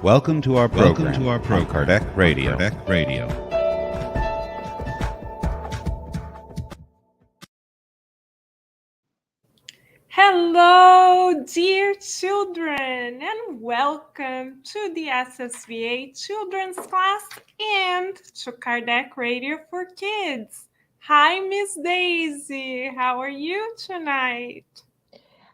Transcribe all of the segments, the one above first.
Welcome to our program on Kardec Radio. Hello, dear children, and welcome to the SSVA Children's Class and to Kardec Radio for Kids. Hi, Miss Daisy. How are you tonight?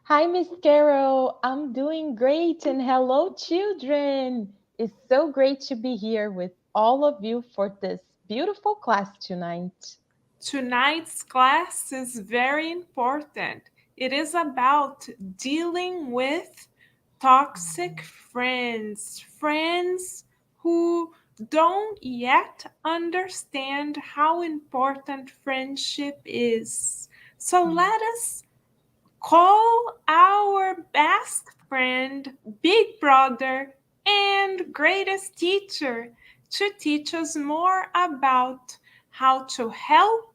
Hi, Miss Carol. I'm doing great, and hello, children. It's so great to be here with all of you for this beautiful class tonight. Tonight's class is very important. It is about dealing with toxic friends who don't yet understand how important friendship is. So let us call our best friend, big brother, and greatest teacher to teach us more about how to help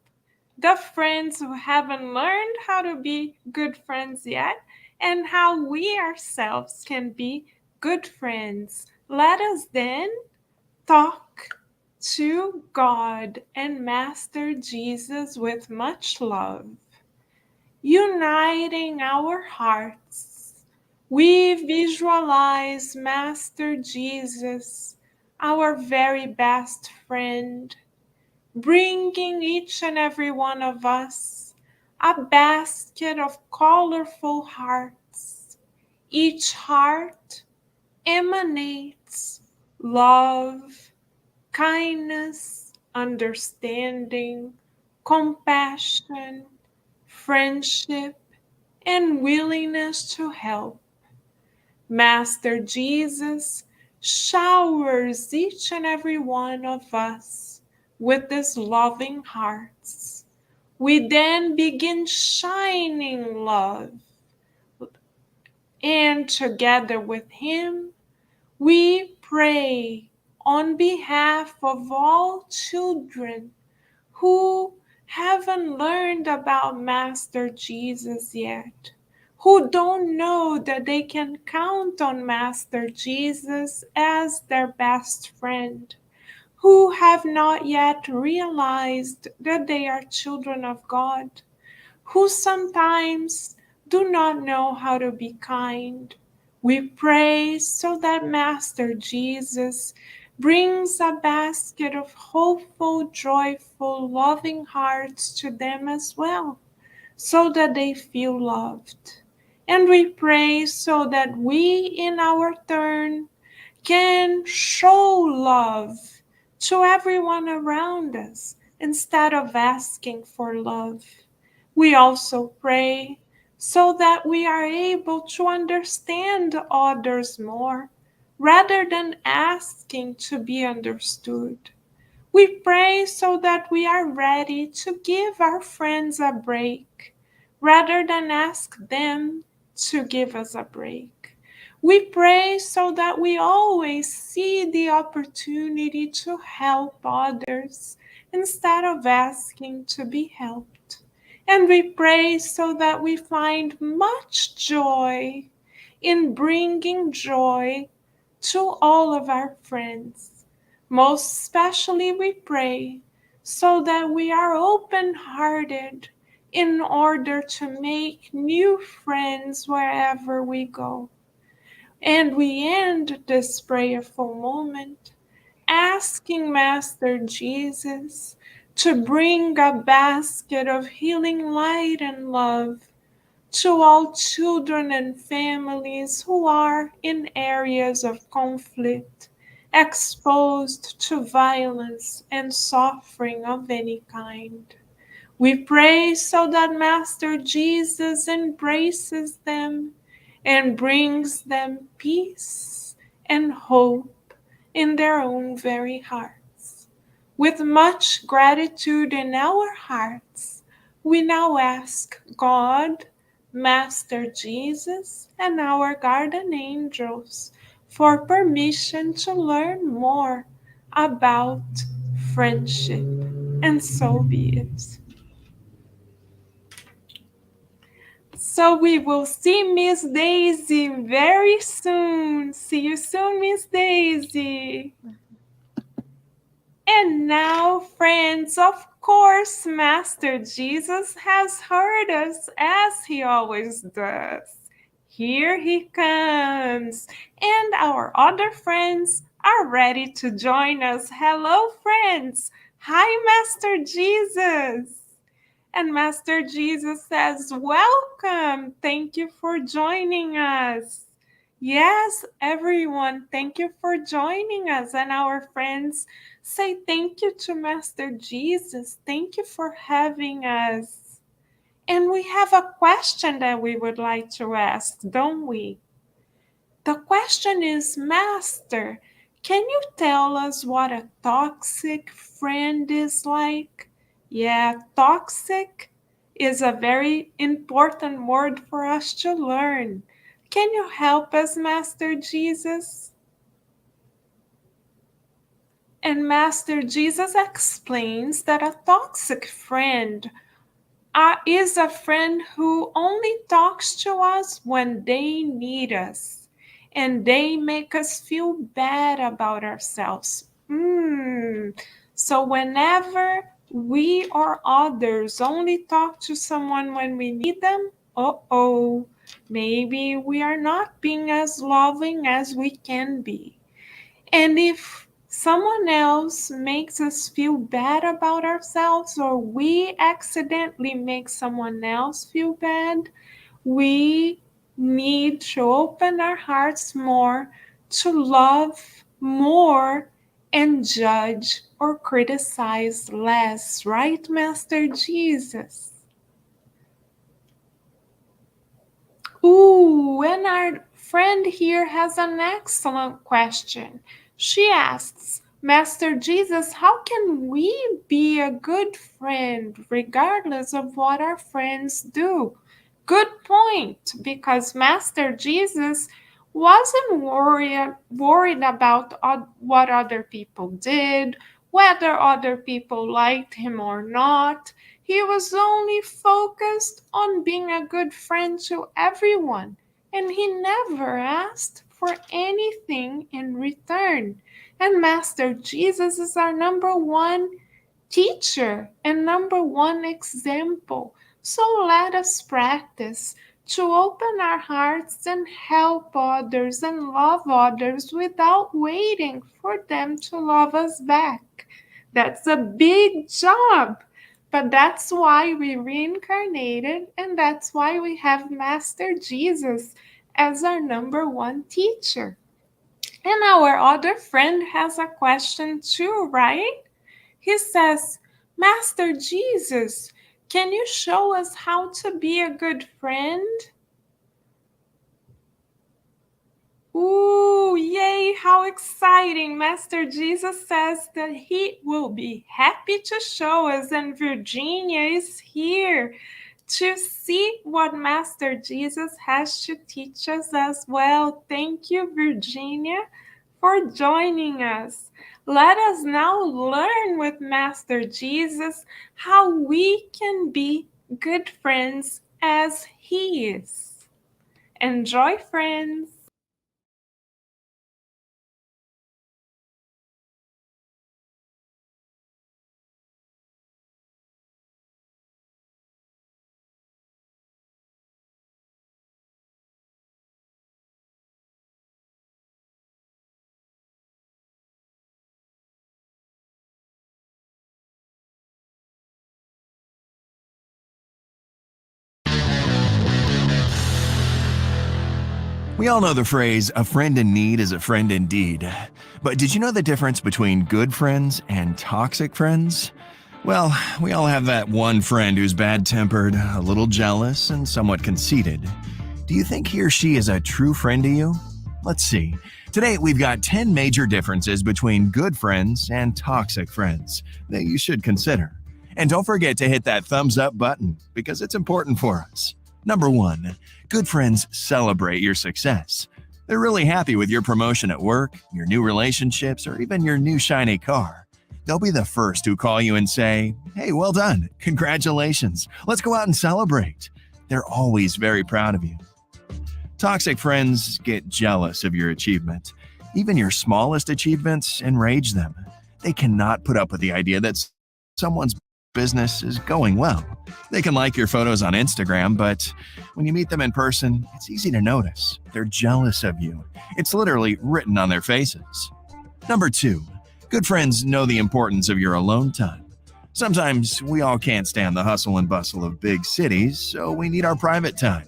the friends who haven't learned how to be good friends yet, and how we ourselves can be good friends. Let us then talk to God and Master Jesus with much love. Uniting our hearts, we visualize Master Jesus, our very best friend, bringing each and every one of us a basket of colorful hearts. Each heart emanates love, kindness, understanding, compassion, friendship, and willingness to help. Master Jesus showers each and every one of us with these loving hearts. We then begin shining love, and together with Him, we pray on behalf of all children who haven't learned about Master Jesus yet, who don't know that they can count on Master Jesus as their best friend, who have not yet realized that they are children of God, who sometimes do not know how to be kind. We pray so that Master Jesus brings a basket of hopeful, joyful, loving hearts to them as well, so that they feel loved. And we pray so that we, in our turn, can show love to everyone around us instead of asking for love. We also pray so that we are able to understand others more rather than asking to be understood. We pray so that we are ready to give our friends a break rather than ask them to give us a break. We pray so that we always see the opportunity to help others instead of asking to be helped. And we pray so that we find much joy in bringing joy to all of our friends. Most especially we pray so that we are open-hearted in order to make new friends wherever we go. And we end this prayerful moment asking Master Jesus to bring a basket of healing light and love to all children and families who are in areas of conflict, exposed to violence and suffering of any kind. We pray so that Master Jesus embraces them and brings them peace and hope in their own very hearts. With much gratitude in our hearts, we now ask God, Master Jesus, and our guardian angels for permission to learn more about friendship. And so be it. So we will see Miss Daisy very soon. See you soon, Miss Daisy. And now, friends, of course, Master Jesus has heard us as he always does. Here he comes. And our other friends are ready to join us. Hello, friends. Hi, Master Jesus. And Master Jesus says, welcome. Thank you for joining us. Yes, everyone, thank you for joining us. And our friends say thank you to Master Jesus. Thank you for having us. And we have a question that we would like to ask, don't we? The question is, Master, can you tell us what a toxic friend is like? Yeah, toxic is a very important word for us to learn. Can you help us, Master Jesus? And Master Jesus explains that a toxic friend is a friend who only talks to us when they need us and they make us feel bad about ourselves. So whenever we or others only talk to someone when we need them, maybe we are not being as loving as we can be. And if someone else makes us feel bad about ourselves, or we accidentally make someone else feel bad, we need to open our hearts more to love more and judge or criticize less, right, Master Jesus? Ooh, and our friend here has an excellent question. She asks, Master Jesus, how can we be a good friend regardless of what our friends do? Good point, because Master Jesus wasn't worried about what other people did, whether other people liked him or not. He was only focused on being a good friend to everyone, and he never asked for anything in return. And Master Jesus is our number one teacher and number one example. So let us practice to open our hearts and help others and love others without waiting for them to love us back. That's a big job. But that's why we reincarnated, and that's why we have Master Jesus as our number one teacher. And our other friend has a question too, right? He says, Master Jesus, can you show us how to be a good friend? Ooh, yay, how exciting. Master Jesus says that he will be happy to show us, and Virginia is here to see what Master Jesus has to teach us as well. Thank you, Virginia, for joining us. Let us now learn with Master Jesus how we can be good friends as he is. Enjoy, friends. We all know the phrase, a friend in need is a friend indeed. But did you know the difference between good friends and toxic friends? Well, we all have that one friend who's bad-tempered, a little jealous, and somewhat conceited. Do you think he or she is a true friend to you? Let's see. Today, we've got 10 major differences between good friends and toxic friends that you should consider. And don't forget to hit that thumbs up button because it's important for us. Number 1, good friends celebrate your success. They're really happy with your promotion at work, your new relationships, or even your new shiny car. They'll be the first to call you and say, "Hey, well done. Congratulations. Let's go out and celebrate." They're always very proud of you. Toxic friends get jealous of your achievement. Even your smallest achievements enrage them. They cannot put up with the idea that someone's business is going well. They can like your photos on Instagram, but when you meet them in person, it's easy to notice. They're jealous of you. It's literally written on their faces. Number 2, good friends know the importance of your alone time. Sometimes we all can't stand the hustle and bustle of big cities, so we need our private time.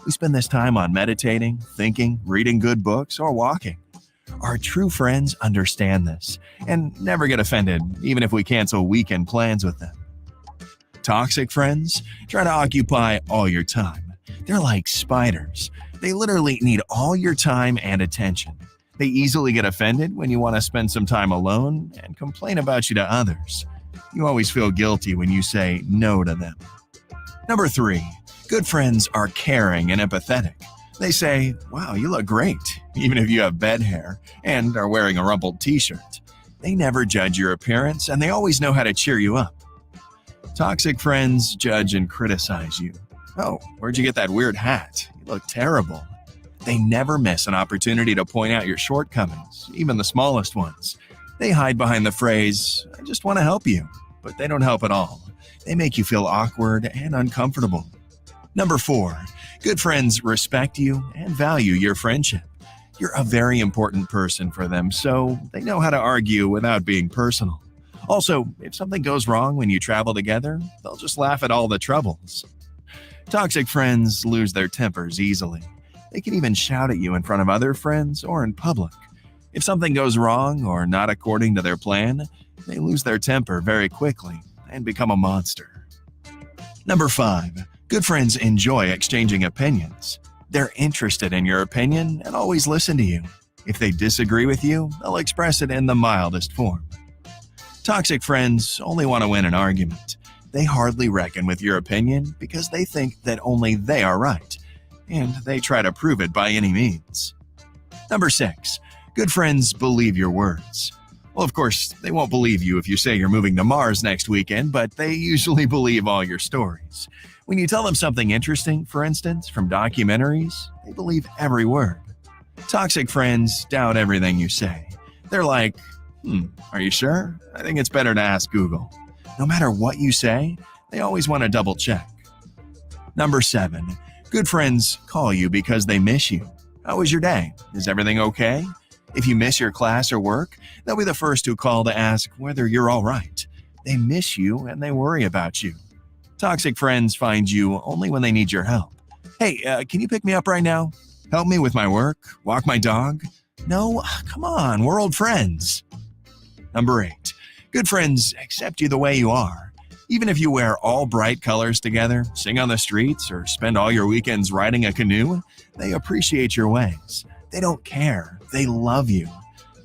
We spend this time on meditating, thinking, reading good books, or walking. Our true friends understand this and never get offended, even if we cancel weekend plans with them. Toxic friends try to occupy all your time. They're like spiders. They literally need all your time and attention. They easily get offended when you want to spend some time alone and complain about you to others. You always feel guilty when you say no to them. Number 3, good friends are caring and empathetic. They say, "Wow, you look great," even if you have bed hair and are wearing a rumpled t-shirt. They never judge your appearance, and they always know how to cheer you up. Toxic friends judge and criticize you. "Oh, where'd you get that weird hat? You look terrible." They never miss an opportunity to point out your shortcomings, even the smallest ones. They hide behind the phrase, "I just want to help you," but they don't help at all. They make you feel awkward and uncomfortable. Number 4, good friends respect you and value your friendship. You're a very important person for them, so they know how to argue without being personal. Also, if something goes wrong when you travel together, they'll just laugh at all the troubles. Toxic friends lose their tempers easily. They can even shout at you in front of other friends or in public. If something goes wrong or not according to their plan, they lose their temper very quickly and become a monster. Number 5, good friends enjoy exchanging opinions. They're interested in your opinion and always listen to you. If they disagree with you, they'll express it in the mildest form. Toxic friends only want to win an argument. They hardly reckon with your opinion because they think that only they are right, and they try to prove it by any means. Number 6, good friends believe your words. Well, of course, they won't believe you if you say you're moving to Mars next weekend, but they usually believe all your stories. When you tell them something interesting, for instance, from documentaries, they believe every word. Toxic friends doubt everything you say. They're like, "Are you sure? I think it's better to ask Google." No matter what you say, they always want to double check. Number 7, good friends call you because they miss you. "How was your day? Is everything okay?" If you miss your class or work, they'll be the first to call to ask whether you're all right. They miss you and they worry about you. Toxic friends find you only when they need your help. "Hey, can you pick me up right now? Help me with my work? Walk my dog?" No, come on, we're old friends. Number 8, good friends accept you the way you are. Even if you wear all bright colors together, sing on the streets, or spend all your weekends riding a canoe, they appreciate your ways. They don't care. They love you.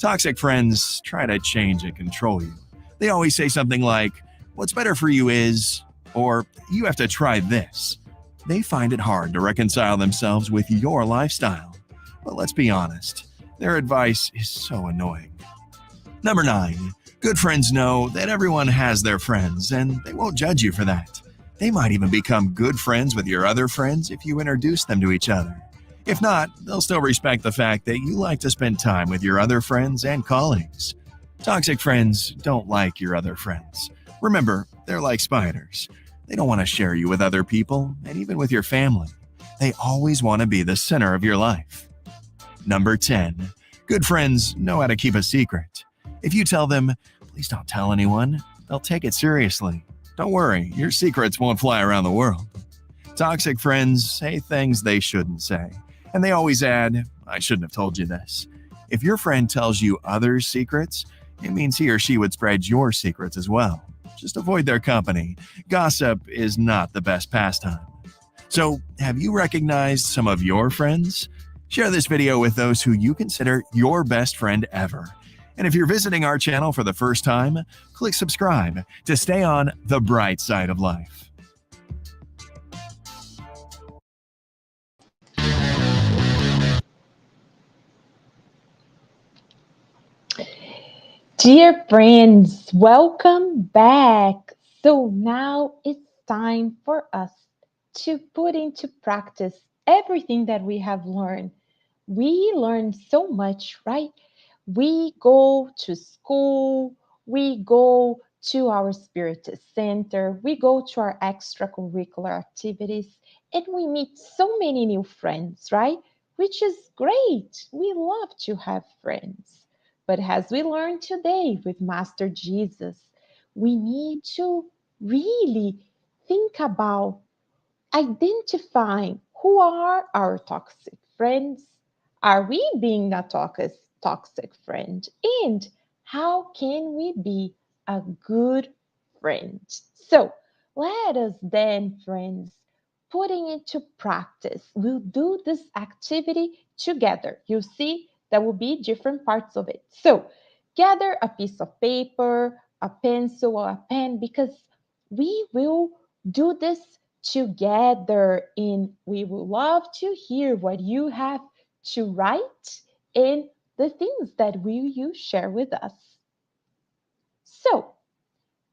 Toxic friends try to change and control you. They always say something like, "What's better for you is," or "You have to try this." They find it hard to reconcile themselves with your lifestyle. But let's be honest, their advice is so annoying. Number 9, good friends know that everyone has their friends, and they won't judge you for that. They might even become good friends with your other friends if you introduce them to each other. If not, they'll still respect the fact that you like to spend time with your other friends and colleagues. Toxic friends don't like your other friends. Remember, they're like spiders. They don't want to share you with other people, and even with your family. They always want to be the center of your life. Number 10, good friends know how to keep a secret. If you tell them, "Please don't tell anyone," they'll take it seriously. Don't worry, your secrets won't fly around the world. Toxic friends say things they shouldn't say, and they always add, "I shouldn't have told you this." If your friend tells you others' secrets, it means he or she would spread your secrets as well. Just avoid their company. Gossip is not the best pastime. So, have you recognized some of your friends? Share this video with those who you consider your best friend ever. And if you're visiting our channel for the first time, click subscribe to stay on the bright side of life. Dear friends, welcome back. So now it's time for us to put into practice everything that we have learned. We learn so much, right? We go to school, we go to our spirit center, we go to our extracurricular activities, and we meet so many new friends, right? Which is great. We love to have friends. But as we learned today with Master Jesus, we need to really think about identifying who are our toxic friends. Are we being a toxic friend? And how can we be a good friend? So let us then, friends, putting into practice. We'll do this activity together. You see, there will be different parts of it. So gather a piece of paper, a pencil, or a pen, because we will do this together, and we would love to hear what you have to write and the things that will you share with us. So,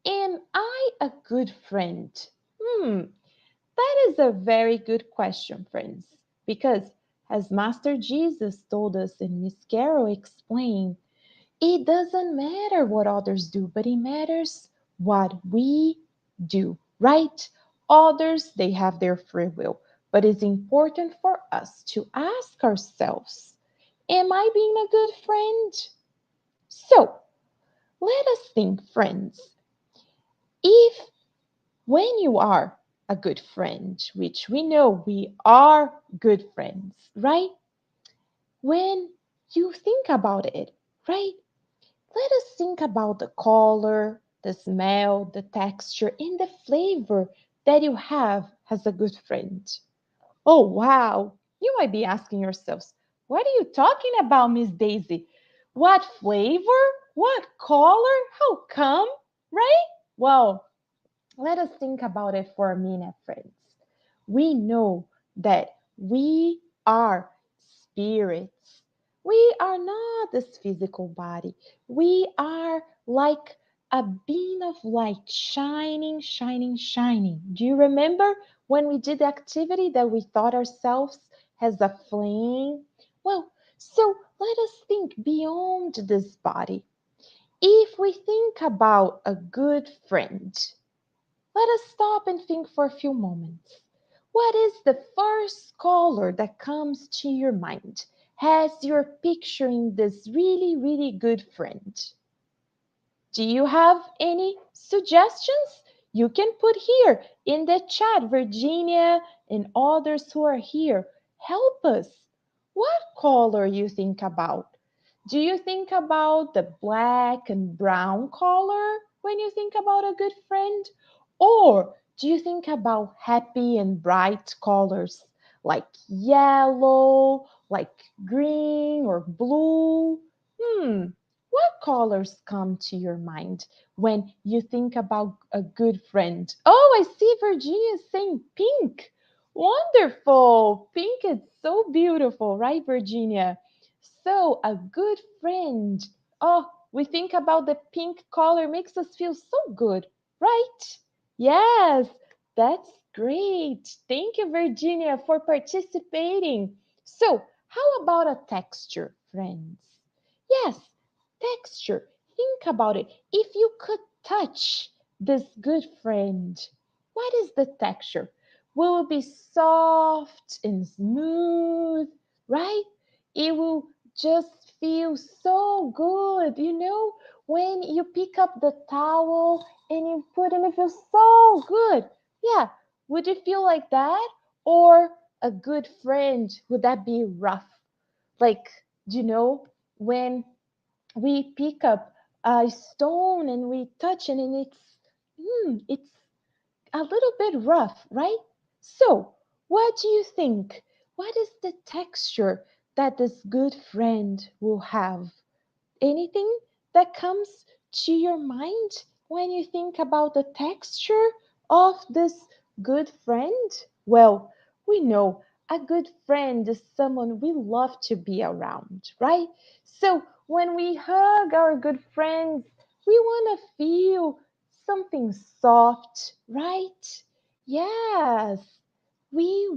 am I a good friend? That is a very good question, friends, because as Master Jesus told us and Miss Carol explained, it doesn't matter what others do, but it matters what we do, right? Others, they have their free will, but it's important for us to ask ourselves, am I being a good friend? So let us think, friends, if when you are a good friend, which we know we are good friends, right? When you think about it, right? Let us think about the color, the smell, the texture, and the flavor that you have as a good friend. Oh, wow. You might be asking yourselves, what are you talking about, Miss Daisy? What flavor? What color? How come? Right? Well, let us think about it for a minute, friends. We know that we are spirits. We are not this physical body. We are like a beam of light shining, shining, shining. Do you remember when we did the activity that we thought ourselves as a flame? Well, so let us think beyond this body. If we think about a good friend, let us stop and think for a few moments. What is the first color that comes to your mind as you're picturing this really, really good friend? Do you have any suggestions? You can put here in the chat, Virginia and others who are here. Help us. What color you think about? Do you think about the black and brown color when you think about a good friend? Or do you think about happy and bright colors like yellow, like green or blue? What colors come to your mind when you think about a good friend? Oh, I see Virginia saying pink. Wonderful. Pink is so beautiful, right, Virginia? So, a good friend. Oh, we think about the pink color makes us feel so good, right? Yes, that's great. Thank you, Virginia, for participating. So, how about a texture, friends? Yes, texture. Think about it. If you could touch this good friend, what is the texture? Will it be soft and smooth, right? It will just feel so good, when you pick up the towel and you put it, it feels so good. Yeah, would you feel like that? Or a good friend, would that be rough? Like, when we pick up a stone and we touch it and it's a little bit rough, right? So, what do you think? What is the texture that this good friend will have? Anything that comes to your mind when you think about the texture of this good friend? Well, we know a good friend is someone we love to be around, right? So when we hug our good friends, we want to feel something soft, right? Yes. we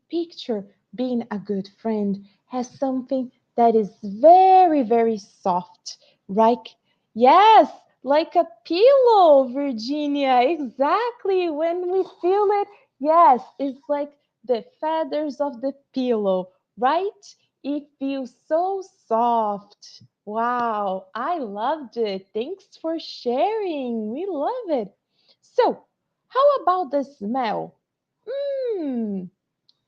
picture being a good friend as something that is very, very soft, right? Yes, like a pillow, Virginia. Exactly. When we feel it, yes, it's like the feathers of the pillow, right? It feels so soft. Wow, I loved it. Thanks for sharing. We love it. So, how about the smell? Hmm,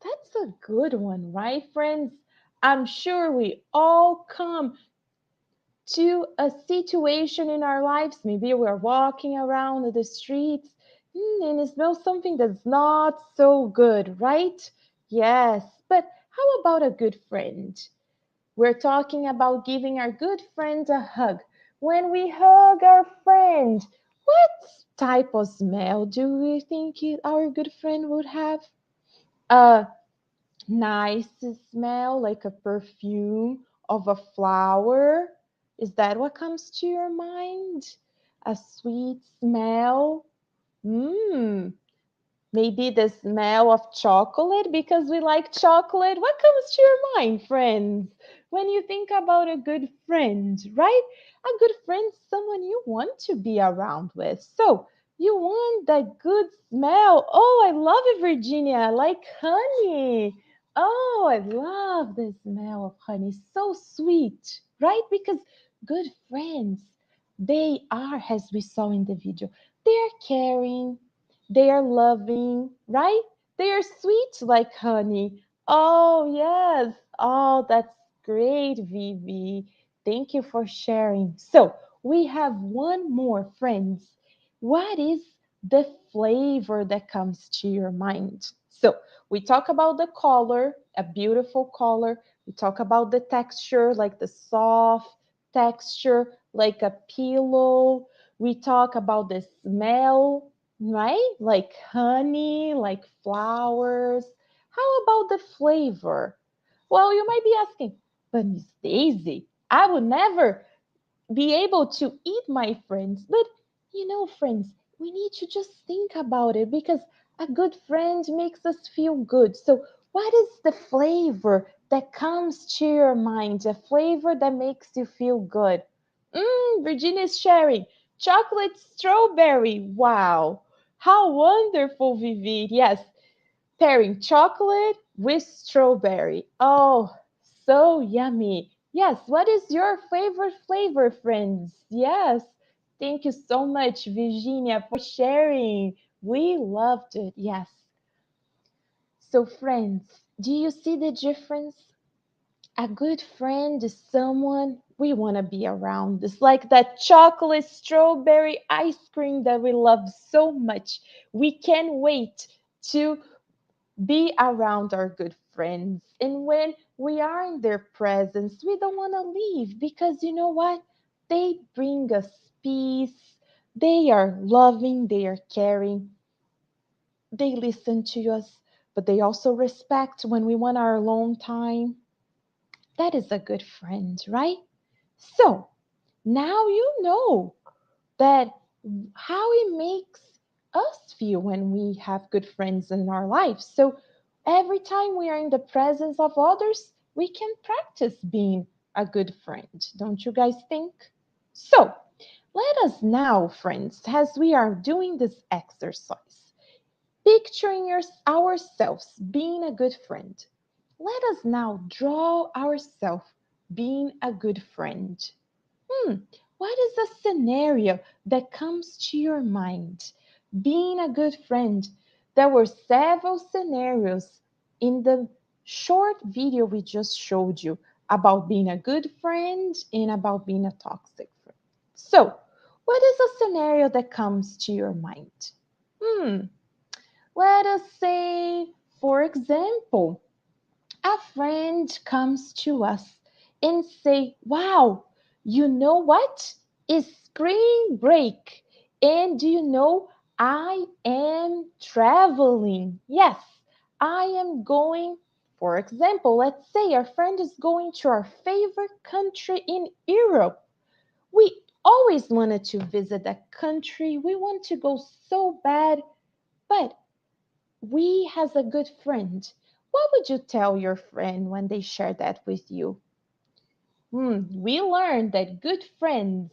that's a good one, right, friends? I'm sure we all come to a situation in our lives. Maybe we're walking around the streets and it smells something that's not so good, right? Yes, but how about a good friend? We're talking about giving our good friend a hug. When we hug our friend, what type of smell do we think our good friend would have? A nice smell, like a perfume of a flower. Is that what comes to your mind? A sweet smell? Mmm, maybe the smell of chocolate because we like chocolate. What comes to your mind, friends, when you think about a good friend, right? A good friend is someone you want to be around with. So you want that good smell. Oh, I love it, Virginia. I like honey. Oh, I love the smell of honey. So sweet, right? Because good friends, they are, as we saw in the video, they are caring, they are loving, right? They are sweet like honey. Oh, yes. Oh, that's great, Vivi. Thank you for sharing. So, we have one more, friends. What is the flavor that comes to your mind? So, we talk about the color, a beautiful color. We talk about the texture, like the soft texture, like a pillow. We talk about the smell, right? Like honey, like flowers. How about the flavor? Well, you might be asking, but Miss Daisy, I would never be able to eat my friends. But friends, we need to just think about it because a good friend makes us feel good. So, what is the flavor that comes to your mind? A flavor that makes you feel good? Virginia's sharing chocolate strawberry. Wow. How wonderful, Vivi. Yes, pairing chocolate with strawberry. Oh, so yummy. Yes, what is your favorite flavor, friends? Yes, thank you so much, Virginia, for sharing. We loved it. Yes. So, friends, do you see the difference? A good friend is someone we want to be around. It's like that chocolate strawberry ice cream that we love so much. We can't wait to be around our good friends. And when we are in their presence, we don't want to leave because you know what? They bring us peace. They are loving, they are caring, they listen to us, but they also respect when we want our alone time. That is a good friend, right? So now you know that how it makes us feel when we have good friends in our lives. So every time we are in the presence of others, we can practice being a good friend. Don't you guys think? So let us now, friends, as we are doing this exercise, picturing ourselves being a good friend. Let us now draw ourselves being a good friend. Hmm, what is a scenario that comes to your mind? Being a good friend. There were several scenarios in the short video we just showed you about being a good friend and about being a toxic friend. So, what is a scenario that comes to your mind? Hmm, let us say, for example, a friend comes to us and say, wow, you know what? It's spring break. And do you know I am traveling? Yes, I am going. For example, let's say our friend is going to our favorite country in Europe. We always wanted to visit that country. We want to go so bad, but we has a good friend, what would you tell your friend when they share that with you? We learned that good friends,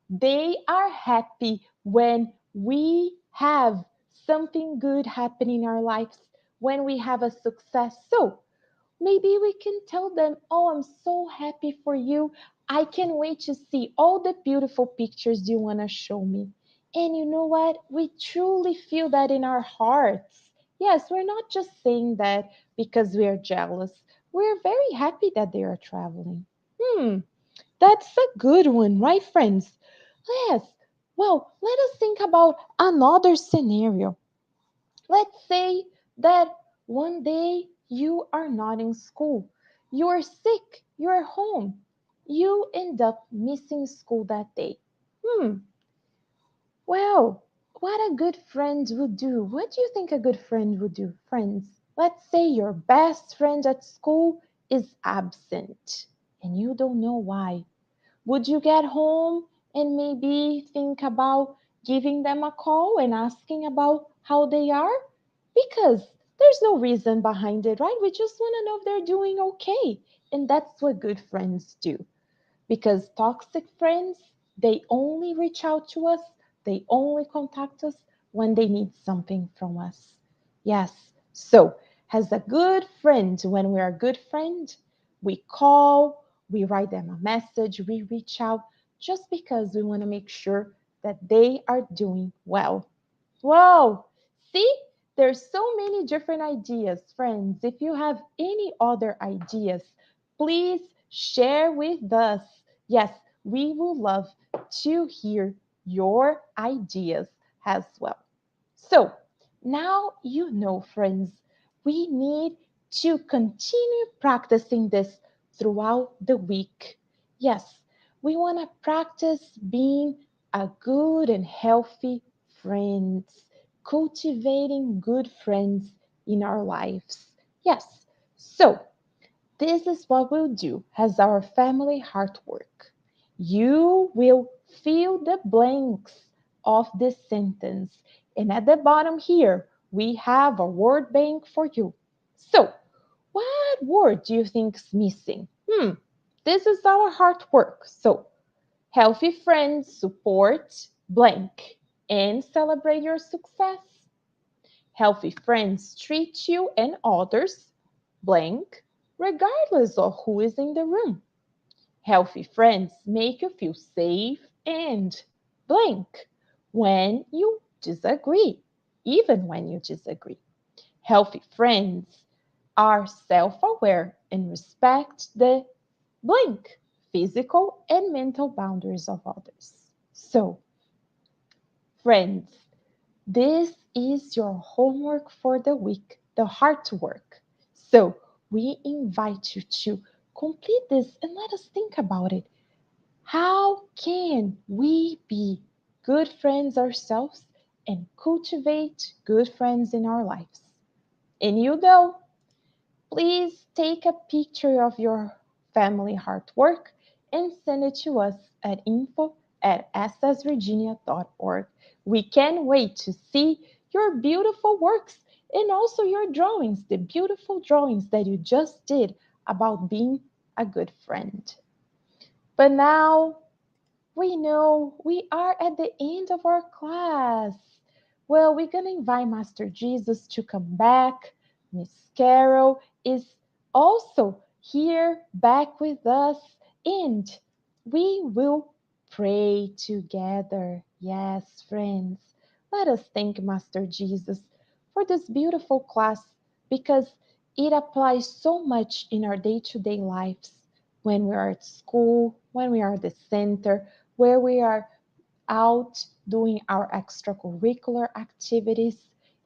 they are happy when we have something good happening in our lives, when we have a success. So maybe we can tell them, oh, I'm so happy for you. I can't wait to see all the beautiful pictures you want to show me. And you know what? We truly feel that in our hearts. Yes, we're not just saying that because we are jealous. We're very happy that they are traveling. Hmm, that's a good one, right, friends? Yes. Well, let us think about another scenario. Let's say that one day you are not in school, you are sick, you are home, you end up missing school that day. Hmm, well, what a good friend would do. What do you think a good friend would do, friends? Let's say your best friend at school is absent and you don't know why. Would you get home and maybe think about giving them a call and asking about how they are? Because there's no reason behind it, right? We just want to know if they're doing okay. And that's what good friends do. Because toxic friends, they only reach out to us, they only contact us when they need something from us. Yes. So, as a good friend, when we're a good friend, we call, we write them a message, we reach out just because we want to make sure that they are doing well. Whoa! See, there's so many different ideas, friends. If you have any other ideas, please share with us. Yes, we will love to hear your ideas as well. So, now you know, friends, we need to continue practicing this throughout the week. Yes, we want to practice being a good and healthy friends, cultivating good friends in our lives. Yes, so this is what we'll do as our family heart work. You will fill the blanks of this sentence. And at the bottom here, we have a word bank for you. So, what word do you think is missing? This is our heart work. So, healthy friends support blank and celebrate your success. Healthy friends treat you and others blank, regardless of who is in the room. Healthy friends make you feel safe and blank when you disagree, even when you disagree. Healthy friends are self aware and respect the blank physical and mental boundaries of others. So, friends, this is your homework for the week, the heart work. So we invite you to complete this and let us think about it. How can we be good friends ourselves and cultivate good friends in our lives? And you go, please take a picture of your family heart work and send it to us at info@ssvirginia.org. We can't wait to see your beautiful works and also your drawings, the beautiful drawings that you just did about being a good friend. But now we know we are at the end of our class. Well, we're going to invite Master Jesus to come back. Miss Carol is also here back with us, and we will pray together. Yes, friends, let us thank Master Jesus for this beautiful class because it applies so much in our day to day lives when we are at school, when we are at the center, where we are out doing our extracurricular activities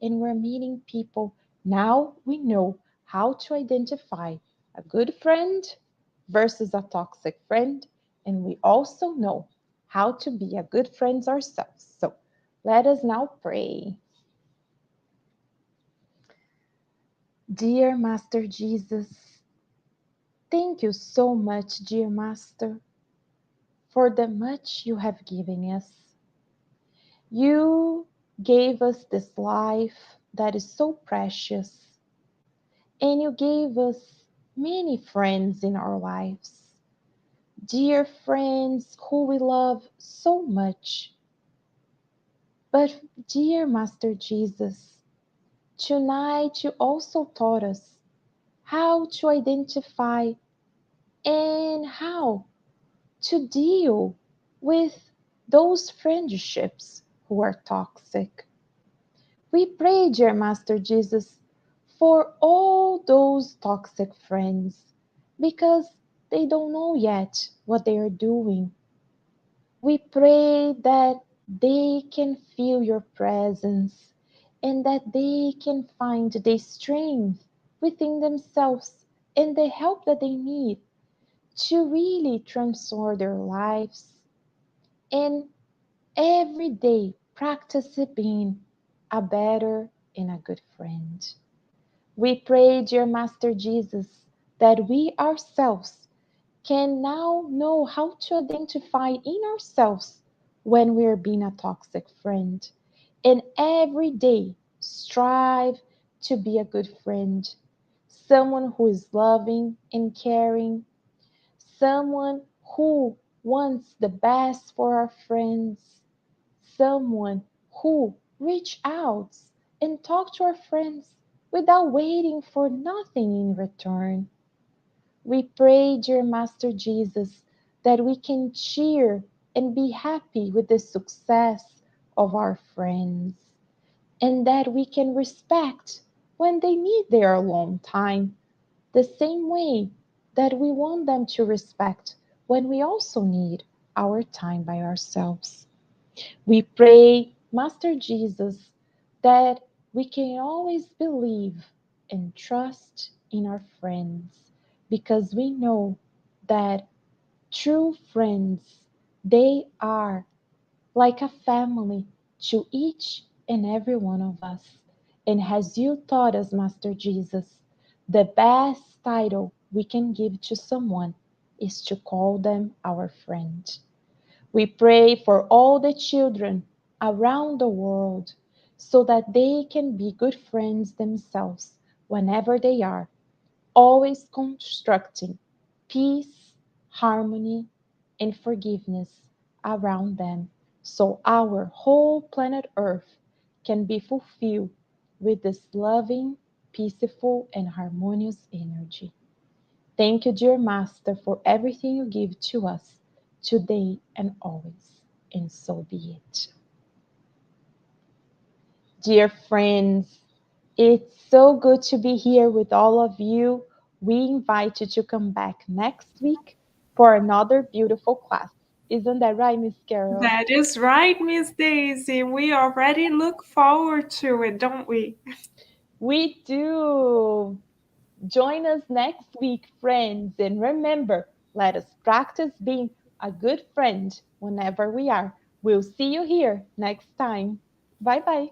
and we're meeting people. Now we know how to identify a good friend versus a toxic friend, and we also know how to be a good friend ourselves. So let us now pray. Dear Master Jesus, thank you so much, dear Master, for the much you have given us. You gave us this life. that is so precious. And you gave us many friends in our lives, dear friends who we love so much. But, dear Master Jesus, tonight you also taught us how to identify and how to deal with those friendships who are toxic. We pray, dear Master Jesus, for all those toxic friends because they don't know yet what they are doing. We pray that they can feel your presence and that they can find the strength within themselves and the help that they need to really transform their lives and every day practice being a better and a good friend. We pray, dear Master Jesus, that we ourselves can now know how to identify in ourselves when we're being a toxic friend. And every day strive to be a good friend, someone who is loving and caring, someone who wants the best for our friends, someone who reach out and talk to our friends without waiting for nothing in return. We pray, dear Master Jesus, that we can cheer and be happy with the success of our friends, and that we can respect when they need their alone time, the same way that we want them to respect when we also need our time by ourselves. We pray, Master Jesus, that we can always believe and trust in our friends because we know that true friends, they are like a family to each and every one of us. And as you taught us, Master Jesus, the best title we can give to someone is to call them our friend. We pray for all the children around the world so that they can be good friends themselves whenever they are, always constructing peace, harmony, and forgiveness around them so our whole planet Earth can be fulfilled with this loving, peaceful, and harmonious energy. Thank you, dear Master, for everything you give to us today and always. And so be it. Dear friends, it's so good to be here with all of you. We invite you to come back next week for another beautiful class. Isn't that right, Miss Carol? That is right, Miss Daisy. We already look forward to it, don't we? We do. Join us next week, friends. And remember, let us practice being a good friend whenever we are. We'll see you here next time. Bye bye.